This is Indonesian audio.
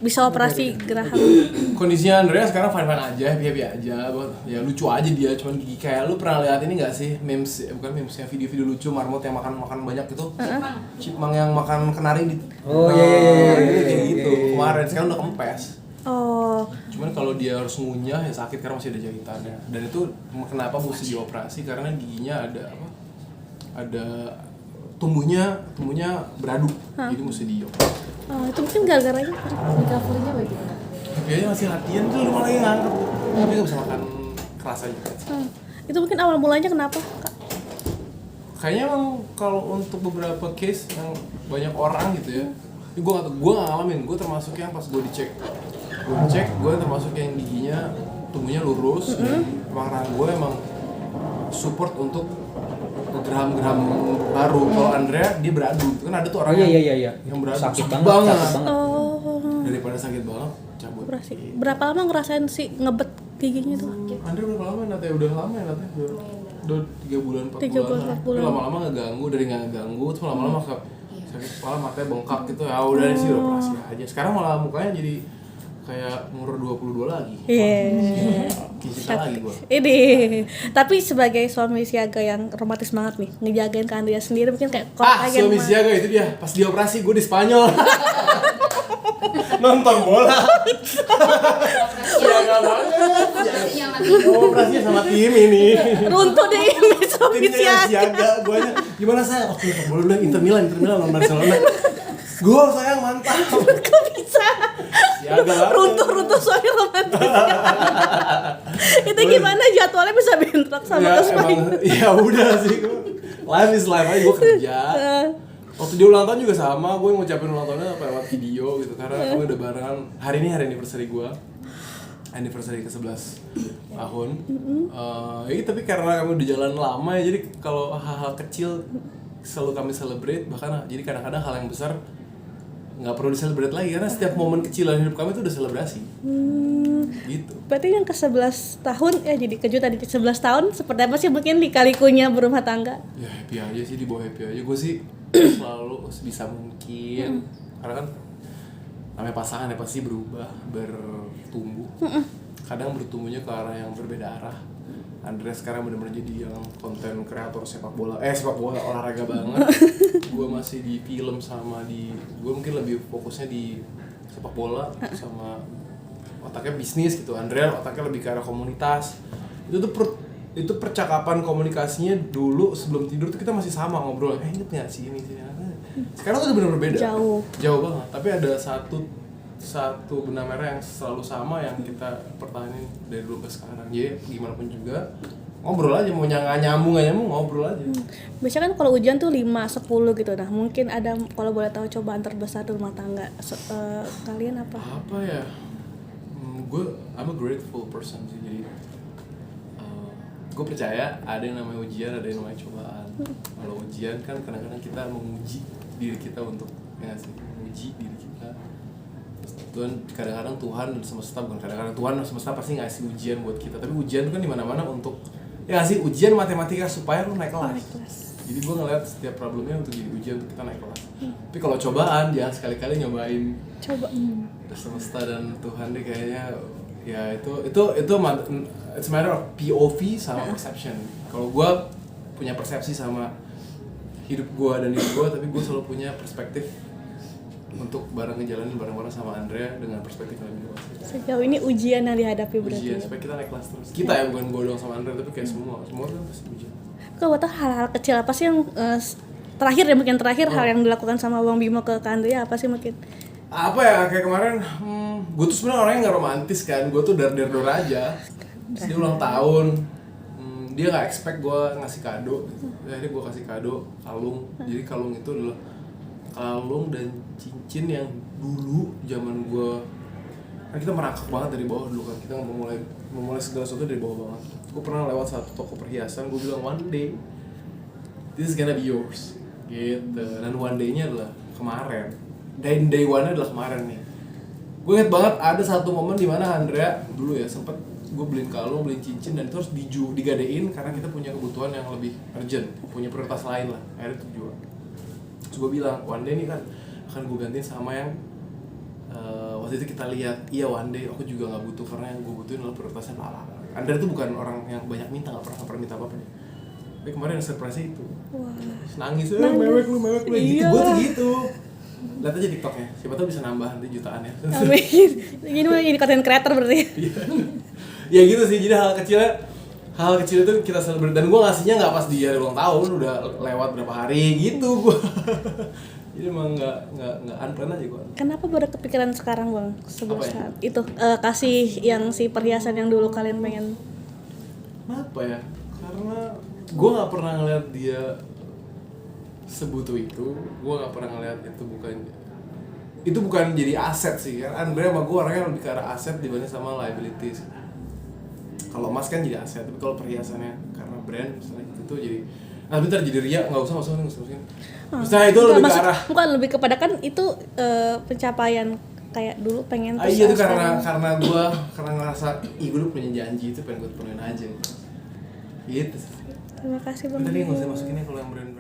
Bisa operasi geraham. Kondisinya Andrea sekarang fine-fine aja, happy aja. Ya lucu aja dia, cuman gigi kayak lu pernah lihat ini enggak sih? Memes, bukan memes ya, video-video lucu marmot yang makan banyak gitu. Chipmunk yang makan kenari di. Oh iya. Kayak gitu. Kemarin sekarang udah kempes. Oh. Cuman kalau dia harus ngunyah ya sakit karena masih ada jahitannya. Dan itu kenapa mesti dioperasi karena giginya ada apa? Ada tumbuhnya beradu. Jadi mesti dioperasi. Oh, itu mungkin gara-garanya recovery-nya bagaimana? Kayaknya masih latihan tuh lu malah lagi ngangkat. Tapi nggak bisa makan keras aja. Itu mungkin awal mulanya kenapa, Kak? Kayaknya emang kalau untuk beberapa case yang banyak orang gitu ya, ini gue nggak ngalamin, gue termasuk yang pas gue dicek, gue termasuk yang giginya tumbuhnya lurus, emang rahang gue emang support untuk geraham baru. Kalau Andrea dia beradu, kan ada tuh orang Iya. yang beradu Sakit banget. Oh. daripada sakit banget cabut. Operasi. Berapa lama ngerasain si ngebet giginya tuh? Andrea berapa lama ya? Udah lama ya Nat? Udah 3 bulan 4 3 bulan, 4 bulan. Tapi lama-lama ngeganggu, dari nggak ngeganggu terus lama-lama sakit kepala, matanya bengkak gitu. Ya udah sih udah operasi aja. Sekarang malah mukanya jadi kayak umur 22 lagi. Iya. Kita lagi gua. Ini. Tapi sebagai suami siaga yang romantis banget nih, ngejagain ke Andrea sendiri mungkin kayak Suami siaga itu dia. Pas dia operasi gue di Spanyol. Nonton bola. Siaga banget. Operasinya sama tim ini. runtuh deh ini suami Timnya siaga. siaga, guanya gimana saya? Oke, boleh dulu Inter Milan lawan Barcelona. Gol sayang mantap. Kok bisa? Siaga banget. Runtuh suami romantis. Itu gimana jadwalnya bisa bentrok sama Ya, kesuami? ya udah sih. Live is live aja, gue kerja. Waktu dia ulang tahun juga sama, gue ngucapin ulang tahunnya lewat video gitu. Karena gue udah barengan, hari ini hari anniversary gue. Anniversary ke-11 tahun. Ya tapi karena kami udah jalan lama ya, jadi kalau hal-hal kecil selalu kami celebrate. Bahkan jadi kadang-kadang hal yang besar nggak perlu di-celebrate lagi karena setiap momen kecil dalam hidup kami itu udah selebrasi. Gitu. Berarti yang ke-11 tahun ya jadi kejutan di 11 tahun seperti apa sih mungkin di kalikunya berumah tangga? Ya happy aja sih, dibawa happy aja. Gue sih selalu sebisa mungkin karena kan namanya pasangan ya pasti berubah, bertumbuh. Kadang bertumbuhnya ke arah yang berbeda arah. Andrea sekarang benar-benar jadi yang konten kreator sepak bola olahraga banget. Gue masih di film sama gue mungkin lebih fokusnya di sepak bola sama otaknya bisnis gitu. Andrea otaknya lebih ke arah komunitas. Itu percakapan komunikasinya dulu sebelum tidur tuh kita masih sama ngobrol. Inget nggak sih ini? Sekarang tuh benar-benar beda. Jauh banget. Tapi ada satu benang merah yang selalu sama yang kita pertahanin dari dulu ke sekarang. Jadi gimana pun juga ngobrol aja, mau nyambung ngobrol aja. Biasanya kan kalau ujian tuh 5-10 gitu. Nah, mungkin ada kalau boleh tahu cobaan terbesar di rumah tangga kalian apa? Apa ya? I'm a grateful person sih. Jadi gue percaya ada yang namanya ujian, ada yang namanya cobaan. Kalau ujian kan kadang-kadang kita menguji diri kita untuk menguji diri kita. Tuhan kadang-kadang Tuhan dan semesta bukan kadang-kadang Tuhan dan semesta pasti ngasih ujian buat kita, tapi ujian itu kan di mana-mana untuk ngasih ujian matematika supaya lu naik kelas. Jadi gue ngeliat setiap problemnya untuk jadi ujian untuk kita naik kelas. Tapi kalau cobaan jangan sekali-kali nyobain semesta dan Tuhan deh kayaknya. Ya itu it's a matter of POV sama perception. Kalau gue punya persepsi sama hidup gue dan hidup gue, tapi gue selalu punya perspektif untuk ngejalanin bareng-bareng sama Andrea dengan perspektif yang lebih luas. Sejauh ini ujian yang dihadapi berarti. Ujian supaya kita naik kelas terus. Kita ya bukan gue doang sama Andrea, tapi kayak semua kan pasti ujian. Kalau tahu hal-hal kecil apa sih yang terakhir hal yang dilakukan sama Bang Bimo ke Andrea apa sih mungkin? Apa ya kayak kemarin, gue tuh sebenarnya orangnya nggak romantis kan, gue tuh dar aja. Terus dia ulang tahun, dia nggak expect gue ngasih kado, akhirnya gue kasih kado kalung. Jadi kalung itu adalah kalung dan cincin yang dulu zaman gue kan kita merangkak banget dari bawah dulu kan, kita memulai segala sesuatu dari bawah banget. Gue pernah lewat satu toko perhiasan, gue bilang one day this is gonna be yours gitu, dan one day-nya adalah kemarin, day one-nya adalah kemarin nih. Gue inget banget ada satu momen dimana Andrea dulu ya sempet gue beliin kalung, beliin cincin, dan itu harus digadein karena kita punya kebutuhan yang lebih urgent, punya prioritas lain lah, akhirnya itu jual. Terus gue bilang one day nih kan akan gue gantiin sama yang waktu itu kita lihat, iya one day aku juga nggak butuh, karena yang gue butuhin adalah prioritasnya Lala. Andre tuh bukan orang yang banyak minta, nggak pernah minta apa-apa nih. Tapi kemarin yang surprise itu, Wah. terus nangis, mewek lu gitu, Iya. gue tuh gitu. Lihat aja TikToknya, siapa tahu bisa nambah nanti jutaan ya. Amin. Ini content creator berarti. Ya gitu sih, jadi hal kecil itu kita celebrate, dan gue ngasihnya nggak pas dia ulang tahun, udah lewat berapa hari gitu gue. Jadi emang nggak unplanned aja gue. Kenapa baru kepikiran sekarang bang? Apa ya? Saat itu kasih yang si perhiasan yang dulu kalian pengen. Kenapa ya? Karena gue nggak pernah ngeliat dia sebutuh itu. Gue nggak pernah ngeliat itu bukan jadi aset sih kan. Andre sama gue orangnya lebih ke arah aset dibanding sama liabilities. Kalau emas kan jadi aset, tapi kalau perhiasannya karena brand misalnya itu jadi, nah bentar jadi ria, nggak usah masukin. Misalnya itu lebih ke arah, Bukan lebih kepada kan itu pencapaian kayak dulu pengen. iya itu karena gue ngerasa gue dulu punya janji itu pengen gue penuhin aja gitu. Terima kasih bang. Tadi nggak usah masukinnya kalau yang brand